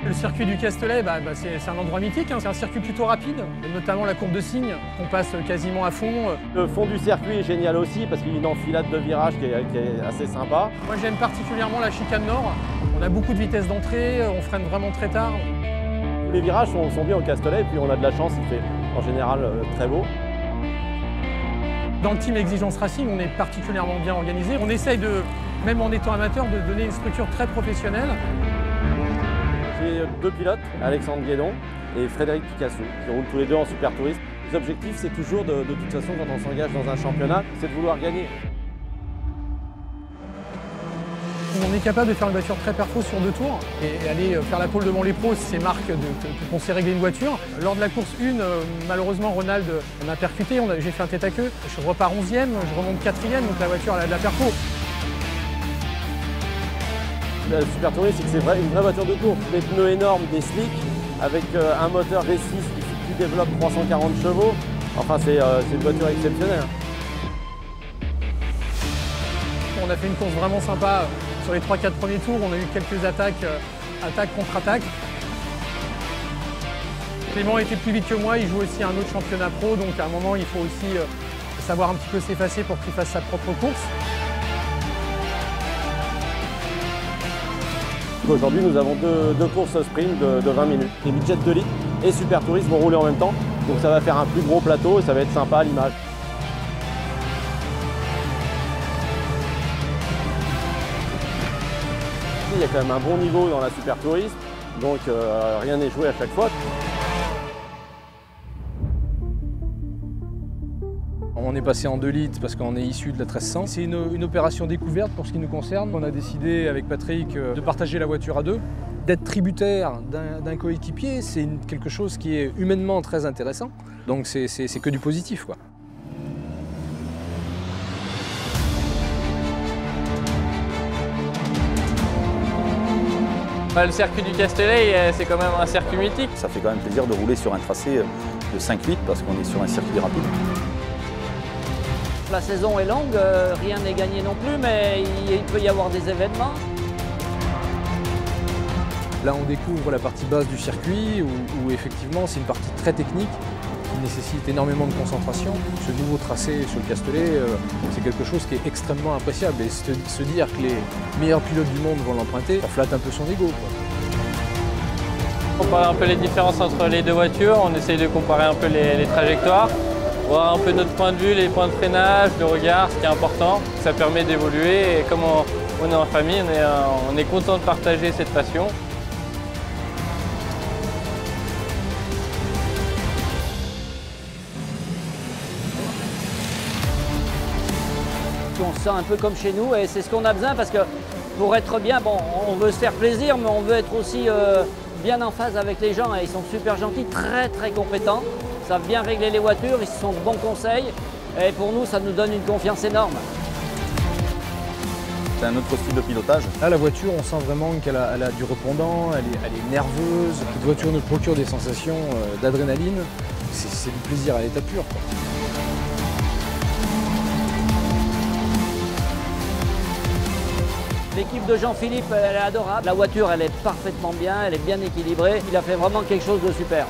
Le circuit du Castellet, c'est un endroit mythique, hein. C'est un circuit plutôt rapide, notamment la courbe de Signes, qu'on passe quasiment à fond. Le fond du circuit est génial aussi parce qu'il y a une enfilade de virages qui est assez sympa. Moi j'aime particulièrement la chicane nord. On a beaucoup de vitesse d'entrée, on freine vraiment très tard. Tous les virages sont bien au Castellet et puis on a de la chance, il fait en général très beau. Dans le team Exigence Racing, on est particulièrement bien organisé. On essaye, même en étant amateur, de donner une structure très professionnelle. J'ai deux pilotes, Alexandre Guédon et Frédéric Picasso, qui roulent tous les deux en super tourisme. Les objectifs, c'est toujours de toute façon, quand on s'engage dans un championnat, c'est de vouloir gagner. On est capable de faire une voiture très perfo sur 2 tours et aller faire la pole devant les pros, c'est marque qu'on sait régler une voiture. Lors de la course 1, malheureusement, Ronald m'a percuté, j'ai fait un tête à queue. Je repars 11e, je remonte 4e, donc la voiture elle a de la perfo. Le super tourisme, c'est que c'est une vraie voiture de course. Des pneus énormes, des slicks, avec un moteur V6 qui développe 340 chevaux. Enfin, c'est une voiture exceptionnelle. On a fait une course vraiment sympa. Sur les 3-4 premiers tours, on a eu quelques attaques contre-attaques. Clément était plus vite que moi, il joue aussi à un autre championnat pro, donc à un moment il faut aussi savoir un petit peu s'effacer pour qu'il fasse sa propre course. Aujourd'hui, nous avons deux courses sprint de 20 minutes. Les midgets 2 litres et Super Tourisme vont rouler en même temps, donc ça va faire un plus gros plateau et ça va être sympa à l'image. Il y a quand même un bon niveau dans la Super Tourisme, donc rien n'est joué à chaque fois. On est passé en 2 litres parce qu'on est issu de la 1300. C'est une opération découverte pour ce qui nous concerne. On a décidé avec Patrick de partager la voiture à 2. D'être tributaire d'un coéquipier, c'est quelque chose qui est humainement très intéressant. Donc c'est que du positif, quoi. Le circuit du Castellet, c'est quand même un circuit mythique. Ça fait quand même plaisir de rouler sur un tracé de 5 litres parce qu'on est sur un circuit rapide. La saison est longue, rien n'est gagné non plus, mais il peut y avoir des événements. Là, on découvre la partie basse du circuit où effectivement, c'est une partie très technique qui nécessite énormément de concentration. Ce nouveau tracé sur le Castellet, c'est quelque chose qui est extrêmement appréciable. Et se dire que les meilleurs pilotes du monde vont l'emprunter, ça flatte un peu son ego, quoi. On compare un peu les différences entre les deux voitures, on essaye de comparer un peu les trajectoires, voir un peu notre point de vue, les points de freinage, le regard, ce qui est important. Ça permet d'évoluer et comme on est en famille, on est content de partager cette passion. On se sent un peu comme chez nous et c'est ce qu'on a besoin parce que pour être bien, bon, on veut se faire plaisir, mais on veut être aussi bien en phase avec les gens et ils sont super gentils, très compétents, savent bien régler les voitures, ils sont de bons conseils et pour nous, ça nous donne une confiance énorme. C'est un autre style de pilotage. Là, la voiture, on sent vraiment qu'elle a du répondant, elle est nerveuse. Cette voiture nous procure des sensations d'adrénaline. C'est du plaisir à l'état pur, quoi. L'équipe de Jean-Philippe, elle est adorable. La voiture, elle est parfaitement bien, elle est bien équilibrée. Il a fait vraiment quelque chose de super.